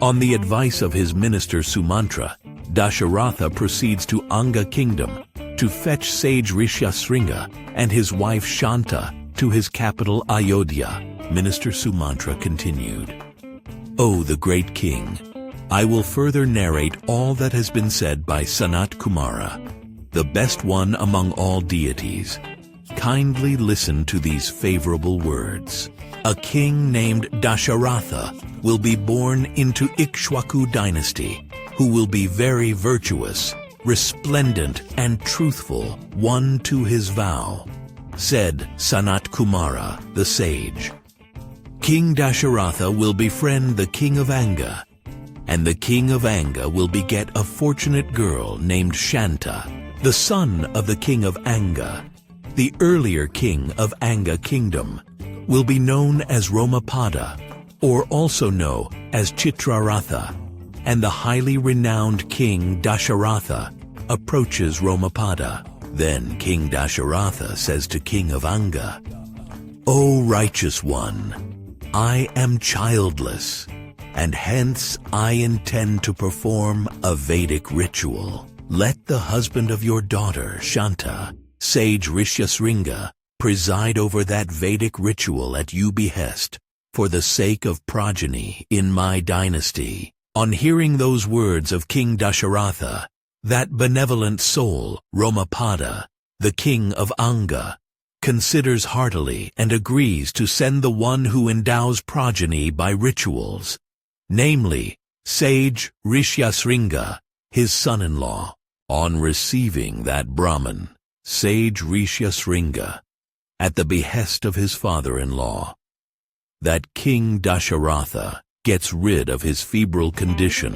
On the advice of his minister Sumantra, Dasharatha proceeds to Anga kingdom to fetch Sage Rishyasringa and his wife Shanta to his capital Ayodhya. Minister Sumantra continued, "O the great king, I will further narrate all that has been said by Sanat Kumara, the best one among all deities. Kindly listen to these favorable words. A king named Dasharatha will be born into Ikshwaku dynasty, who will be very virtuous, resplendent, and truthful, one to his vow," said Sanat Kumara, the sage. King Dasharatha will befriend the king of Anga, and the king of Anga will beget a fortunate girl named Shanta, the son of the king of Anga. The earlier king of Anga kingdom will be known as Romapada, or also known as Chitraratha, and the highly renowned king Dasharatha approaches Romapada. Then King Dasharatha says to king of Anga, "O righteous one, I am childless, and hence I intend to perform a Vedic ritual. Let the husband of your daughter, Shanta, Sage Rishyasringa, preside over that Vedic ritual at your behest, for the sake of progeny in my dynasty." On hearing those words of King Dasharatha, that benevolent soul, Romapada, the king of Anga, considers heartily and agrees to send the one who endows progeny by rituals, namely, Sage Rishyasringa, his son-in-law. On receiving that Brahman, Sage Rishyasringa, at the behest of his father-in-law, that King Dasharatha gets rid of his febrile condition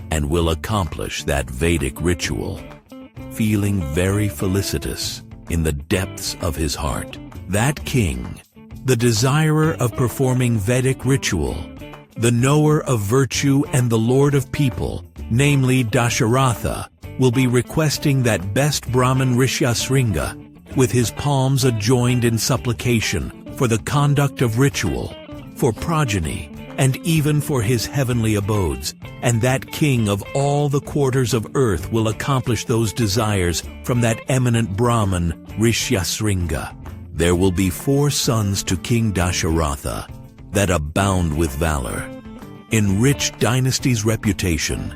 and will accomplish that Vedic ritual, feeling very felicitous in the depths of his heart. That king, the desirer of performing Vedic ritual, the knower of virtue and the lord of people, namely Dasharatha, will be requesting that best Brahman Rishyasringa, with his palms adjoined in supplication for the conduct of ritual, for progeny, and even for his heavenly abodes, and that king of all the quarters of earth will accomplish those desires from that eminent Brahman Rishyasringa. There will be 4 sons to King Dasharatha that abound with valor, enrich dynasty's reputation,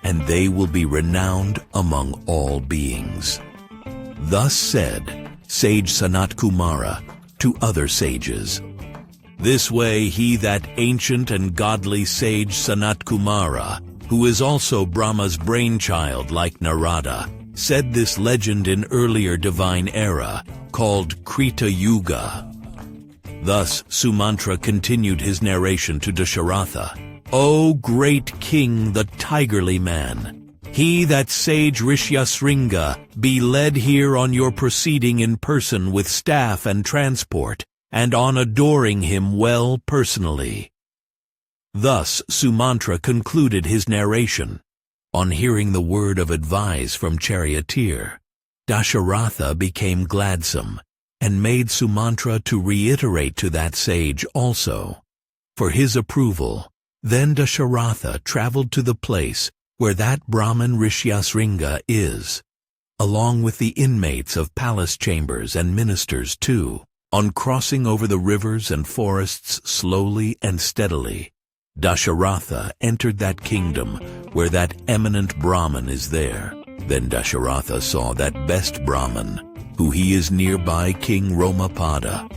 and they will be renowned among all beings. Thus said Sage Sanat Kumara to other sages. This way he, that ancient and godly sage Sanat Kumara, who is also Brahma's brainchild like Narada, said this legend in earlier divine era, called Krita Yuga. Thus Sumantra continued his narration to Dasharatha. "O great king, the tigerly man, he that Sage Rishyasringa be led here on your proceeding in person with staff and transport, and on adoring him well personally." Thus Sumantra concluded his narration. On hearing the word of advice from charioteer, Dasharatha became gladsome, and made Sumantra to reiterate to that sage also, for his approval. Then Dasharatha traveled to the place where that Brahman Rishyasringa is, along with the inmates of palace chambers and ministers too. On crossing over the rivers and forests slowly and steadily, Dasharatha entered that kingdom where that eminent Brahman is there. Then Dasharatha saw that best Brahman, who he is nearby King Romapada,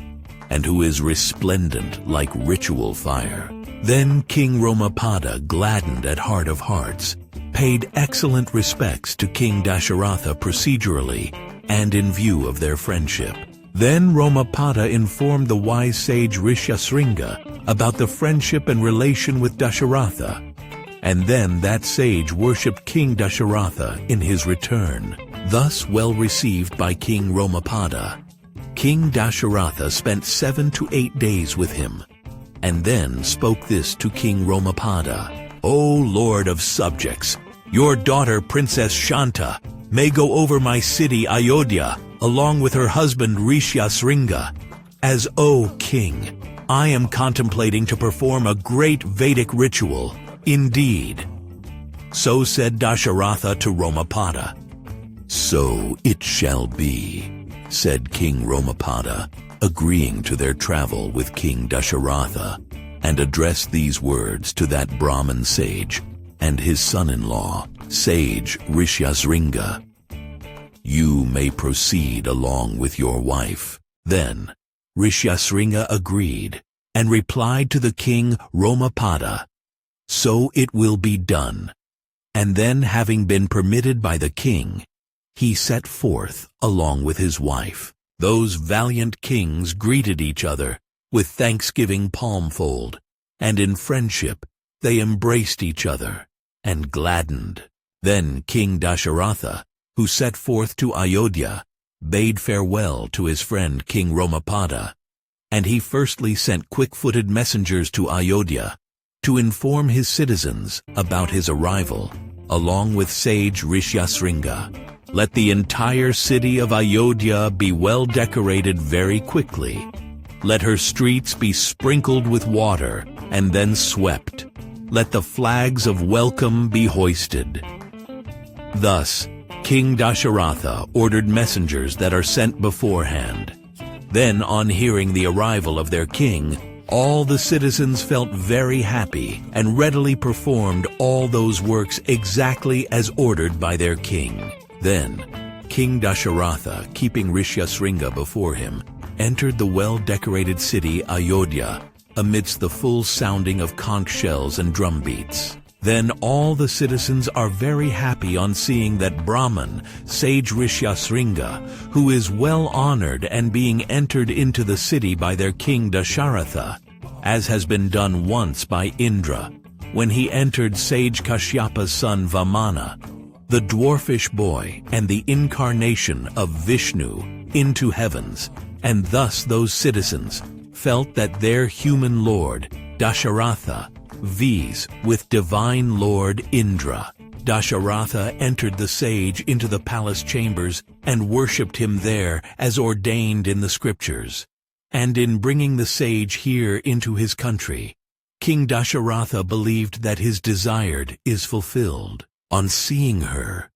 and who is resplendent like ritual fire. Then King Romapada, gladdened at heart of hearts, paid excellent respects to King Dasharatha procedurally and in view of their friendship. Then Romapada informed the wise sage Rishyasringa about the friendship and relation with Dasharatha, and then that sage worshipped King Dasharatha in his return. Thus well received by King Romapada, King Dasharatha spent 7 to 8 days with him, and then spoke this to King Romapada. "O Lord of subjects, your daughter Princess Shanta may go over my city Ayodhya along with her husband Rishyasringa. As O King, I am contemplating to perform a great Vedic ritual Indeed. So said Dasharatha to Romapada. So it shall be, said King Romapada, agreeing to their travel with King Dasharatha, and addressed these words to that Brahmin sage and his son-in-law, Sage Rishyasringa. You may proceed along with your wife. Then Rishyasringa agreed and replied to the king Romapada, So it will be done. And then, having been permitted by the king, he set forth along with his wife. Those valiant kings greeted each other with thanksgiving palm-fold, and in friendship they embraced each other and gladdened. Then King Dasharatha, who set forth to Ayodhya, bade farewell to his friend King Romapada, and he firstly sent quick-footed messengers to Ayodhya to inform his citizens about his arrival, along with Sage Rishyasringa. Let the entire city of Ayodhya be well decorated very quickly. Let her streets be sprinkled with water and then swept. Let the flags of welcome be hoisted. Thus, King Dasharatha ordered messengers that are sent beforehand. Then, on hearing the arrival of their king, all the citizens felt very happy and readily performed all those works exactly as ordered by their king. Then, King Dasharatha, keeping Rishyasringa before him, entered the well-decorated city Ayodhya amidst the full sounding of conch shells and drum beats. Then all the citizens are very happy on seeing that Brahman, Sage Rishyasringa, who is well honored and being entered into the city by their king Dasharatha, as has been done once by Indra, when he entered Sage Kashyapa's son Vamana, the dwarfish boy and the incarnation of Vishnu, into heavens, and thus those citizens felt that their human lord, Dasharatha, vies with divine Lord Indra. Dasharatha entered the sage into the palace chambers and worshipped him there as ordained in the scriptures. And in bringing the sage here into his country, King Dasharatha believed that his desired is fulfilled. On seeing her,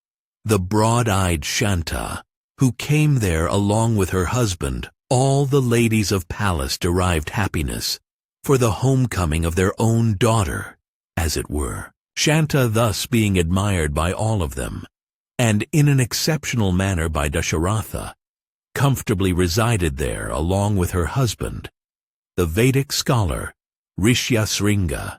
the broad-eyed Shanta, who came there along with her husband, all the ladies of palace derived happiness for the homecoming of their own daughter, as it were. Shanta thus being admired by all of them, and in an exceptional manner by Dasharatha, comfortably resided there along with her husband, the Vedic scholar Rishyasringa.